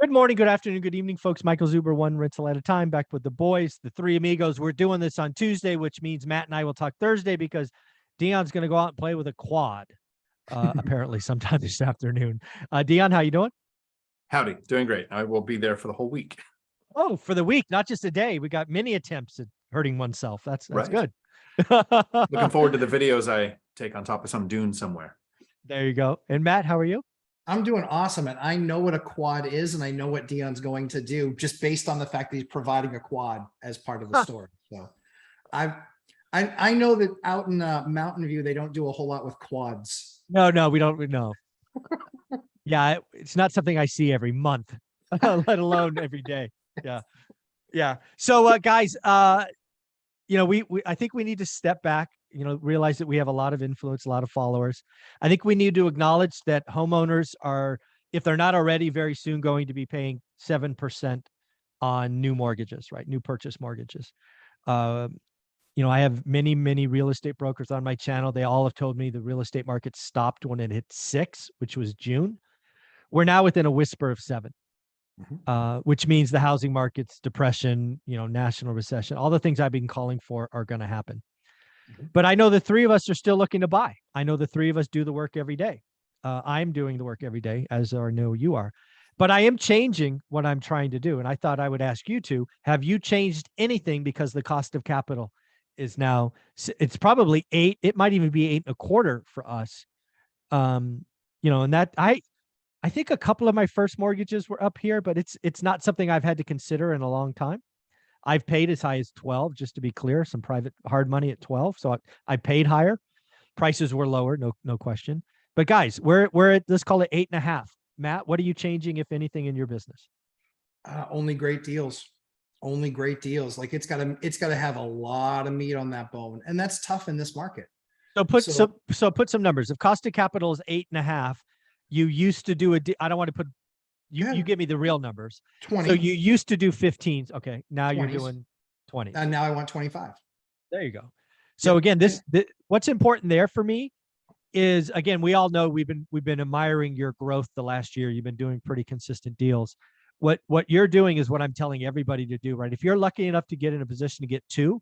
Good morning, good afternoon, good evening, folks. Michael Zuber, one rental at a time, back with the boys, the three amigos. We're doing this on Tuesday, which means Matt and I will talk Thursday because Dion's going to go out and play with a quad, apparently sometime this afternoon. Dion, how you doing? Howdy, doing great. I will be there for the whole week. Oh, for the week, not just a day. We got many attempts at hurting oneself. That's Right. good. Looking forward to the videos I take on top of some dune somewhere. There you go. And Matt, how are you? I'm doing awesome, and I know what a quad is, and I know what Dion's going to do just based on the fact that he's providing a quad as part of the story. So I know that out in Mountain View, they don't do a whole lot with quads. No, we don't know. Yeah, it's not something I see every month, let alone every day. Yeah. So, guys, we I think we need to step back, realize that we have a lot of influence, a lot of followers. I think we need to acknowledge that homeowners are, if they're not already, very soon going to be paying 7% on new mortgages, right? New purchase mortgages. I have many real estate brokers on my channel. They all have told me the real estate market stopped when it hit 6, which was June. We're now within a whisper of 7. Which means the housing market's depression, national recession, all the things I've been calling for are going to happen. But I know the three of us are still looking to buy. I know the three of us do the work every day. I'm doing the work every day, as I know you are. But I am changing what I'm trying to do. And I thought I would ask you to, have you changed anything because the cost of capital is now, it's probably 8, it might even be 8.25 for us. And that I think a couple of my first mortgages were up here, but it's not something I've had to consider in a long time. I've paid as high as 12, just to be clear, some private hard money at 12. So I paid higher. Prices were lower, no question. But guys, we're at, let's call it 8.5. Matt, what are you changing, if anything, in your business? Only great deals. Only great deals. Like it's got to have a lot of meat on that bone, and that's tough in this market. So put some numbers. If cost of capital is 8.5. You used to do I don't want to put, you give me the real numbers. 20. So you used to do 15s. Okay. Now 20s. You're doing 20. And now I want 25. There you go. So again, what's important there for me is, again, we all know we've been admiring your growth the last year. You've been doing pretty consistent deals. What you're doing is what I'm telling everybody to do, right? If you're lucky enough to get in a position to get 2,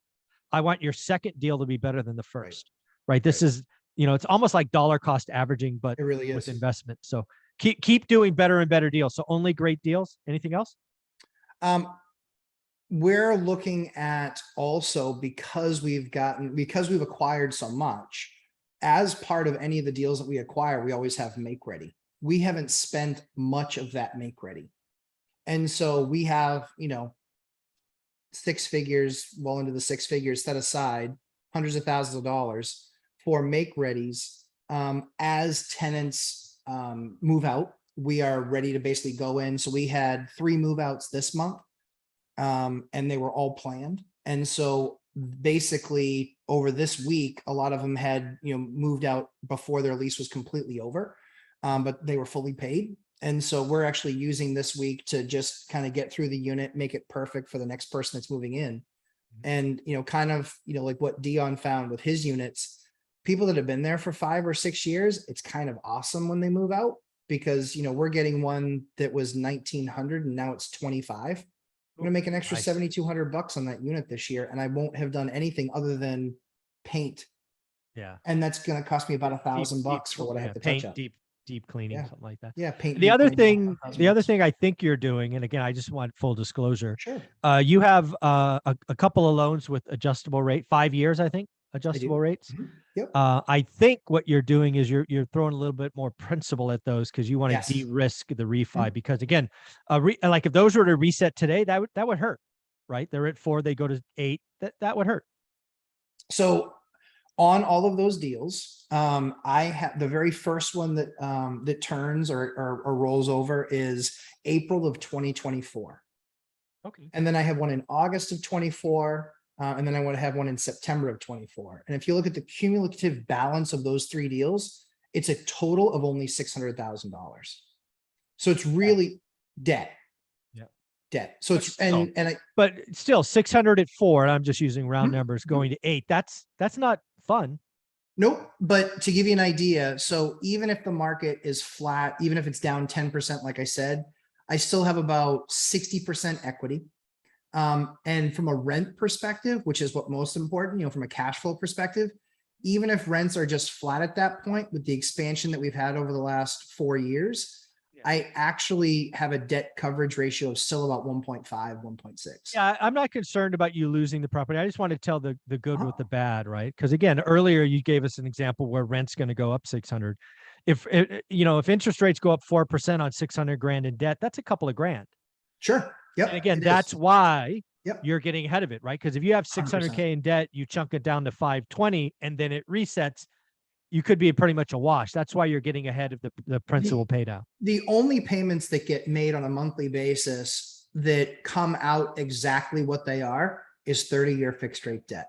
I want your second deal to be better than the first, right? This is, it's almost like dollar cost averaging, but it really is with investment. So keep doing better and better deals. So only great deals. Anything else? We're looking at also, because we've acquired so much, as part of any of the deals that we acquire, we always have make ready. We haven't spent much of that make ready. And so we have, 6 figures, well into the 6 figures set aside, hundreds of thousands of dollars for make readies. As tenants move out, we are ready to basically go in. So we had 3 move outs this month, and they were all planned. And so basically over this week, a lot of them had, moved out before their lease was completely over, but they were fully paid. And so we're actually using this week to just kind of get through the unit, make it perfect for the next person that's moving in. And, like what Dion found with his units, people that have been there for 5 or 6 years, it's kind of awesome when they move out, because, we're getting one that was 1,900 and now it's 25. I'm going to make an extra $7,200 on that unit this year, and I won't have done anything other than paint. Yeah. And that's going to cost me about $1,000 for what I have to touch up. Deep cleaning, something like that. Yeah. Paint. The other thing I think you're doing, and again, I just want full disclosure. Sure. You have a couple of loans with adjustable rate, 5 years, I think, adjustable rates. Yep. I think what you're doing is you're throwing a little bit more principal at those, because you want to de-risk the refi. Because again, like if those were to reset today, that would hurt, right? They're at 4, they go to 8. That would hurt. So on all of those deals, I have the very first one that that turns or rolls over is April of 2024. Okay. And then I have one in August of 24. And then I want to have one in September of 24. And if you look at the cumulative balance of those 3 deals, it's a total of only $600,000. So it's really debt. Yeah. Debt. So it's, but still 600 at 4, and I'm just using round numbers, going to 8. That's not fun. Nope. But to give you an idea, so even if the market is flat, even if it's down 10%, like I said, I still have about 60% equity. And from a rent perspective, which is what most important, from a cash flow perspective, even if rents are just flat at that point with the expansion that we've had over the last 4 years, I actually have a debt coverage ratio of still about 1.5, 1.6. Yeah, I'm not concerned about you losing the property. I just want to tell the good with Uh-huh. the bad, right? Because again, earlier you gave us an example where rent's going to go up 600. If if interest rates go up 4% on 600 grand in debt, that's a couple of grand. Sure. Yep. And again, it that's is. why Yep. you're getting ahead of it, right? Because if you have 100%. 600K in debt, you chunk it down to 520 and then it resets, you could be pretty much a wash. That's why you're getting ahead of the principal pay down. The only payments that get made on a monthly basis that come out exactly what they are is 30-year fixed rate debt.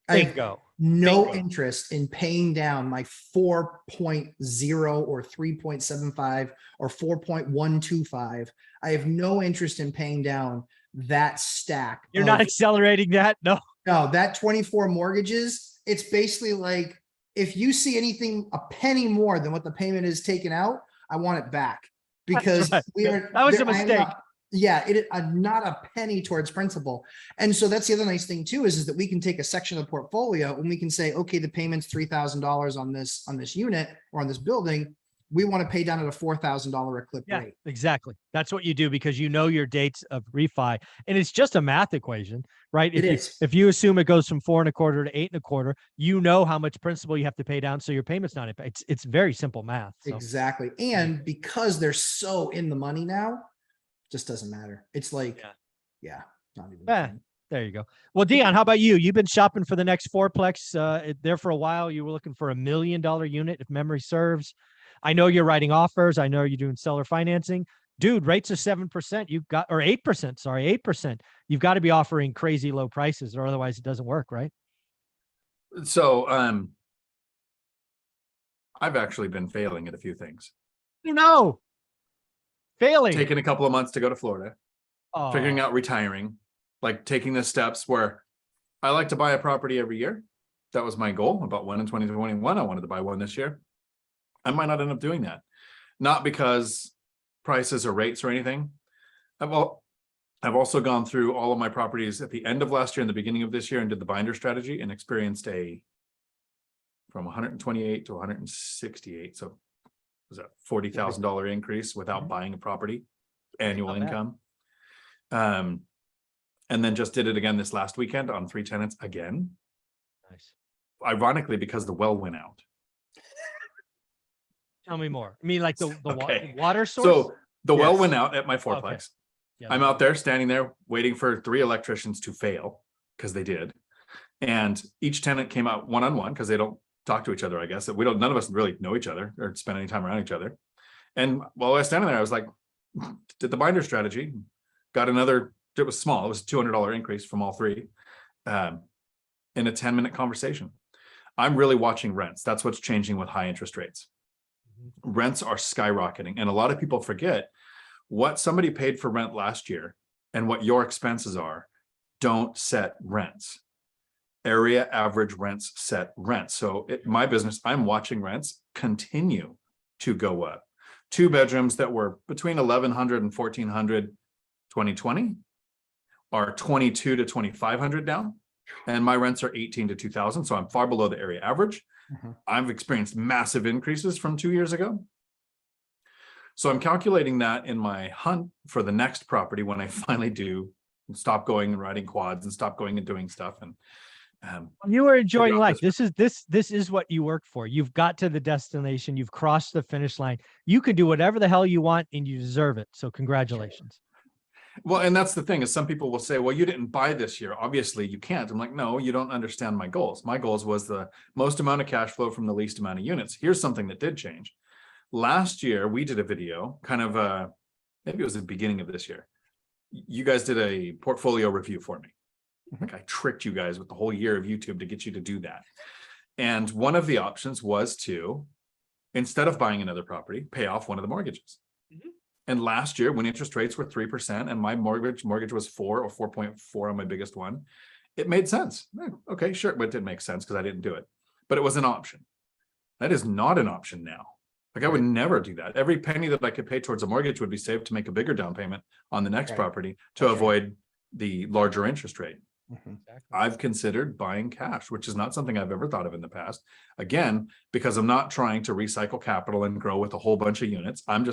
I have Bingo. no Bingo. interest in paying down my 4.0 or 3.75 or 4.125. I have no interest in paying down that stack. You're not of- accelerating that? No. No, that 24 mortgages, it's basically like, if you see anything a penny more than what the payment is taken out, I want it back, because right. we are. That was there- a I am mistake. not- Yeah, not a penny towards principal. And so that's the other nice thing too, is that we can take a section of the portfolio and we can say, okay, the payment's $3,000 on this unit or on this building. We want to pay down at a $4,000 a clip Yeah, rate. exactly. That's what you do because you know your dates of refi, and it's just a math equation, right? It is. If you assume it goes from 4.25 to 8.25, you know how much principal you have to pay down, so your payment's not. It's very simple math. So. Exactly. And because they're so in the money now, just doesn't matter. It's like, yeah, not even. Eh, there you go. Well, Dion, how about you? You've been shopping for the next fourplex there for a while. You were looking for $1 million unit, if memory serves. I know you're writing offers. I know you're doing seller financing. Dude, rates are 7%. You've got, or 8%, sorry, 8%. You've got to be offering crazy low prices or otherwise it doesn't work, right? So, I've actually been failing at a few things. No. Failing. Taking a couple of months to go to Florida, Oh, figuring out retiring, like taking the steps where I like to buy a property every year. That was my goal. About one in 2021. I wanted to buy one this year. I might not end up doing that. Not because prices or rates or anything. I've also gone through all of my properties at the end of last year and the beginning of this year and did the binder strategy and experienced from 128 to 168. So was that $40,000 increase without buying a property, annual income. And then just did it again this last weekend on 3 tenants again. nice. Ironically, because the well went out. Tell me more. I mean, like the Okay. water source? So the well Yes. went out at my fourplex. Okay. Yeah, I'm out there standing there waiting for 3 electricians to fail, because they did. And each tenant came out one-on-one because they don't talk to each other, I guess. None of us really know each other or spend any time around each other. And while I was standing there, I was like, did the binder strategy, got another, it was small, it was a $200 increase from all 3 in a 10-minute conversation. I'm really watching rents. That's what's changing with high interest rates. Rents are skyrocketing. And a lot of people forget what somebody paid for rent last year and what your expenses are don't set rents. Area average rents set rents. So my business, I'm watching rents continue to go up. 2 bedrooms that were between 1,100 and 1,400 2020 are 22 to 2,500 now. And my rents are 18 to 2,000. So I'm far below the area average. I've experienced massive increases from 2 years ago. So I'm calculating that in my hunt for the next property when I finally do stop going and riding quads and stop going and doing stuff. And you are enjoying out life. This is what you work for. You've got to the destination. You've crossed the finish line. You can do whatever the hell you want and you deserve it. So congratulations. well, and that's the thing is some people will say, well, you didn't buy this year. Obviously you can't. I'm like, no, you don't understand my goals. My goals was the most amount of cash flow from the least amount of units. Here's something that did change. Last year, we did a video kind of, maybe it was the beginning of this year. You guys did a portfolio review for me. Like I tricked you guys with the whole year of YouTube to get you to do that. And one of the options was to, instead of buying another property, pay off one of the mortgages. And last year when interest rates were 3% and my mortgage was 4 or 4.4 on my biggest one, it made sense. Okay, sure. But it didn't make sense because I didn't do it, but it was an option. That is not an option now. Like I would never do that. Every penny that I could pay towards a mortgage would be saved to make a bigger down payment on the next Right. property to That's right. avoid the larger interest rate. Mhm. I've considered buying cash, which is not something I've ever thought of in the past. Again, because I'm not trying to recycle capital and grow with a whole bunch of units. I'm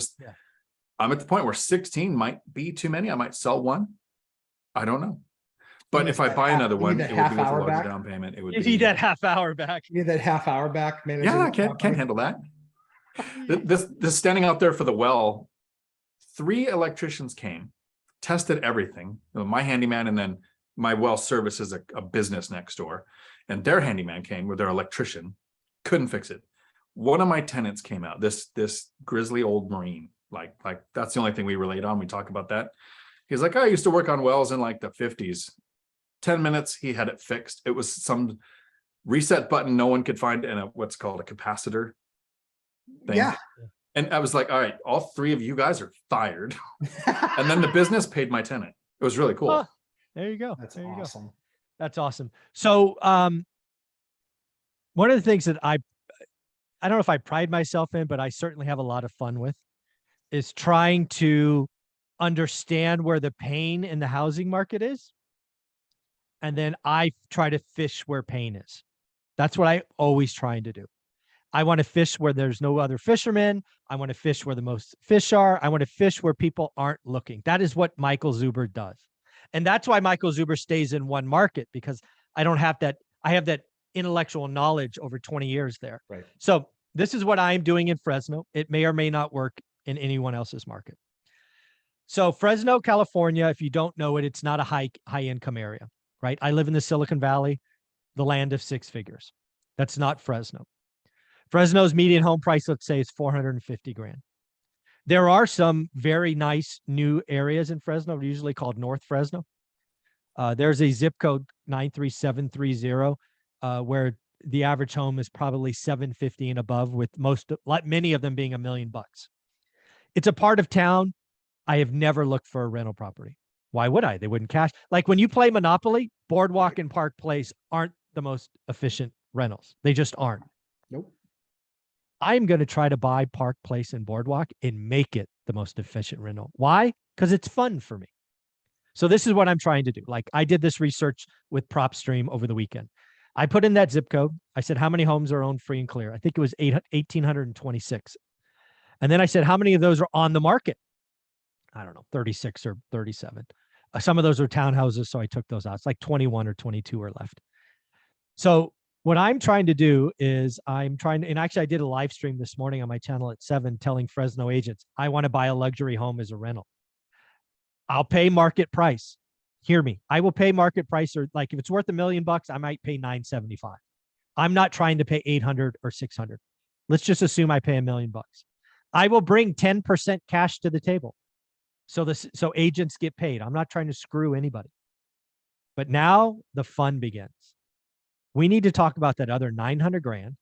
at the point where 16 might be too many. I might sell one. I don't know. But need if I that buy half- another you need one, that it would be half with a hour larger back? down payment. It would You be. need that half hour back. You need that half hour back, managing. Yeah, I the can't property. handle that. This standing out there for the well, 3 electricians came, tested everything. My handyman and then my well service is a business next door, and their handyman came with their electrician, couldn't fix it. One of my tenants came out, this grizzly old Marine, like that's the only thing we relate on. We talk about that. He's like, I used to work on wells in like the 50s. 10 minutes, he had it fixed. It was some reset button no one could find, and what's called a capacitor thing. Yeah. And I was like, all right, all 3 of you guys are fired. And then the business paid my tenant. It was really cool. Oh, there you go. That's There you go. awesome. That's awesome. So, one of the things that I don't know if I pride myself in, but I certainly have a lot of fun with, is trying to understand where the pain in the housing market is. And then I try to fish where pain is. That's what I always trying to do. I want to fish where there's no other fishermen. I want to fish where the most fish are. I want to fish where people aren't looking. That is what Michael Zuber does. And that's why Michael Zuber stays in one market, because I don't have that. I have that intellectual knowledge over 20 years there. Right. So this is what I'm doing in Fresno. It may or may not work in anyone else's market. So Fresno, California, if you don't know it, it's not a high income area, right? I live in the Silicon Valley, the land of 6 figures. That's not Fresno. Fresno's median home price, let's say, is 450 grand. There are some very nice new areas in Fresno, usually called North Fresno. There's a zip code 93730, where the average home is probably 750 and above, with many of them being $1 million. It's a part of town. I have never looked for a rental property. Why would I? They wouldn't cash. Like when you play Monopoly, Boardwalk and Park Place aren't the most efficient rentals. They just aren't. Nope. I'm going to try to buy Park Place and Boardwalk and make it the most efficient rental. Why? Because it's fun for me. So this is what I'm trying to do. Like I did this research with PropStream over the weekend. I put in that zip code. I said, how many homes are owned free and clear? I think it was 1,826. And then I said, how many of those are on the market? I don't know, 36 or 37. Some of those are townhouses, so I took those out. It's like 21 or 22 are left. So what I'm trying to do is and actually I did a live stream this morning on my channel at 7 telling Fresno agents, I want to buy a luxury home as a rental. I'll pay market price. Hear me. I will pay market price, or like if it's worth $1 million, I might pay $975. I'm not trying to pay 800 or 600. Let's just assume I pay $1 million. I will bring 10% cash to the table. So agents get paid. I'm not trying to screw anybody. But now the fun begins. We need to talk about that other 900 grand.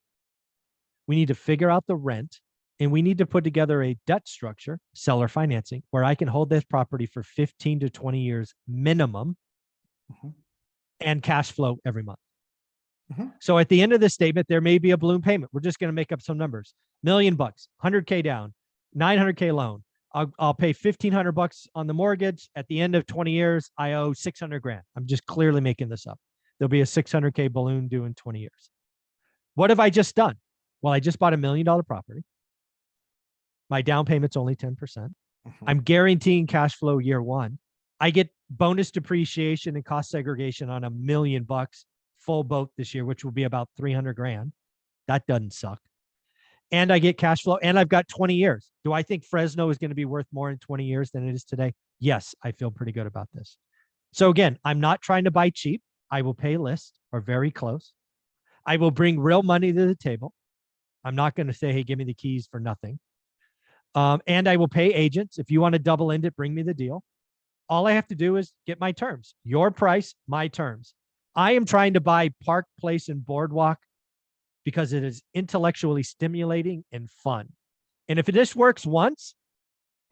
We need to figure out the rent, and we need to put together a debt structure, seller financing, where I can hold this property for 15 to 20 years minimum and cash flow every month. So at the end of this statement, there may be a balloon payment. We're just going to make up some numbers. $1 million, 100K down, 900K loan. I'll pay $1,500 on the mortgage. At the end of 20 years, I owe 600 grand. I'm just clearly making this up. There'll be a 600K balloon due in 20 years. What have I just done? Well, I just bought $1 million property. My down payment's only 10%. I'm guaranteeing cash flow year 1. I get bonus depreciation and cost segregation on $1 million full boat this year, which will be about 300 grand. That doesn't suck. And I get cash flow, and I've got 20 years. Do I think Fresno is going to be worth more in 20 years than it is today? Yes, I feel pretty good about this. So again, I'm not trying to buy cheap. I will pay list or very close. I will bring real money to the table. I'm not going to say, hey, give me the keys for nothing. And I will pay agents. If you want to double end it, bring me the deal. All I have to do is get my terms. Your price, my terms. I am trying to buy Park Place and Boardwalk because it is intellectually stimulating and fun. And if this works once,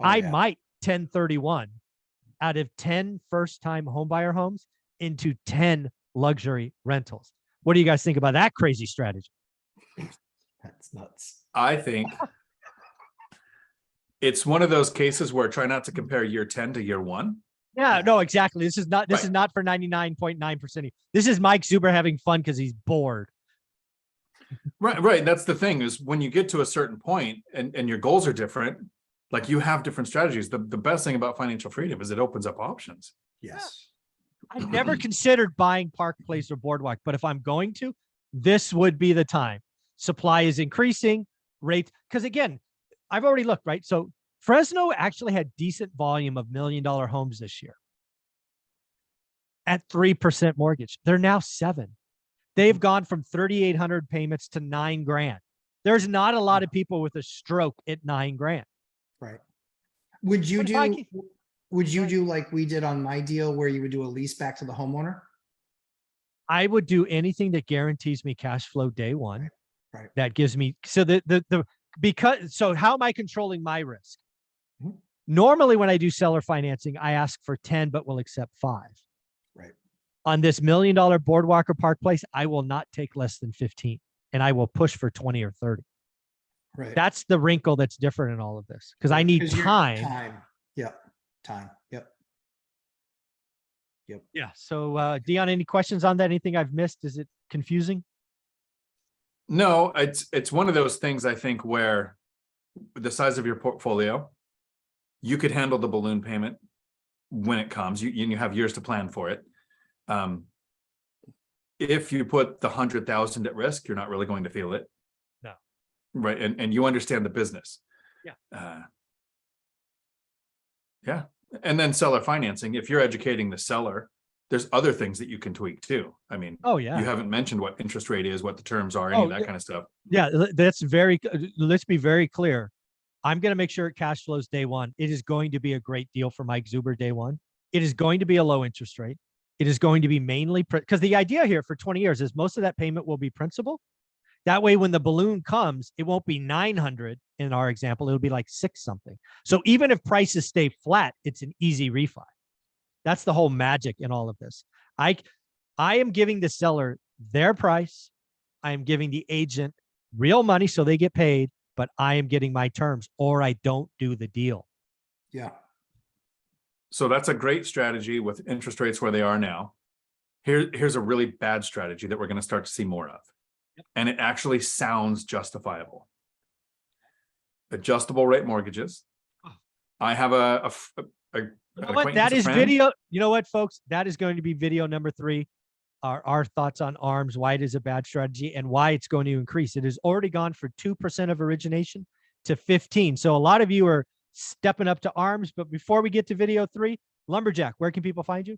I might 1031 out of 10 first-time homebuyer homes into 10 luxury rentals. What do you guys think about that crazy strategy? That's nuts. I think It's one of those cases where try not to compare year 10 to year 1. Yeah, no, exactly. This is not for 99.9%. This is Mike Zuber having fun because he's bored. Right. That's the thing, is when you get to a certain point and your goals are different, like you have different strategies. The best thing about financial freedom is it opens up options. Yes. I've never considered buying Park Place or Boardwalk, but if I'm going to, this would be the time. Supply is increasing, rates, because again, I've already looked, right? So Fresno actually had decent volume of $1 million homes this year at 3% mortgage. They're now 7%. They've gone from 3,800 payments to $9,000. There's not a lot of people with a stroke at $9,000. Right. Would you But if I do, can- would you do like we did on my deal where you would do a lease back to the homeowner? I would do anything that guarantees me cash flow day one. Right. That gives me, so so how am I controlling my risk? Mhm. Normally when I do seller financing, I ask for 10, but will accept 5. Right. On this $1 million Boardwalk or Park Place, I will not take less than 15 and I will push for 20 or 30. Right. That's the wrinkle that's different in all of this because I need 'Cause you're- time. Time. Yep. Time. Yep. Yep. Yeah. So, Dion, any questions on that? Anything I've missed? Is it confusing? No, it's one of those things, I think, where the size of your portfolio, you could handle the balloon payment when it comes. You have years to plan for it. If you put the 100,000 at risk, you're not really going to feel it. No. Right. And you understand the business. Yeah. Yeah. And then seller financing, if you're educating the seller, there's other things that you can tweak too. I mean, Oh, yeah. you haven't mentioned what interest rate is, what the terms are, any of that kind of stuff. Yeah. Let's be very clear. I'm going to make sure it cash flows day one. It is going to be a great deal for Mike Zuber day one. It is going to be a low interest rate. It is going to be mainly because the idea here for 20 years is most of that payment will be principal. That way, when the balloon comes, it won't be 900 in our example. It'll be like 6 something. So even if prices stay flat, it's an easy refi. That's the whole magic in all of this. I am giving the seller their price. I am giving the agent real money so they get paid, but I am getting my terms or I don't do the deal. Yeah. So that's a great strategy with interest rates where they are now. Here's a really bad strategy that we're going to start to see more of. Yep. And it actually sounds justifiable. Adjustable rate mortgages. I have You know what? That is video. You know what, folks? That is going to be video number 3. Our thoughts on ARMs, why it is a bad strategy and why it's going to increase. It has already gone for 2% of origination to 15. So a lot of you are stepping up to ARMs. But before we get to video 3, Lumberjack, where can people find you?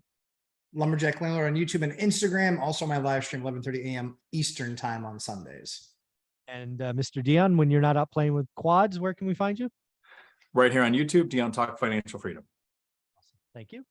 Lumberjack Landlord on YouTube and Instagram. Also my live stream, 11:30 a.m. Eastern time on Sundays. And Mr. Dion, when you're not out playing with quads, where can we find you? Right here on YouTube, Dion Talk Financial Freedom. Thank you.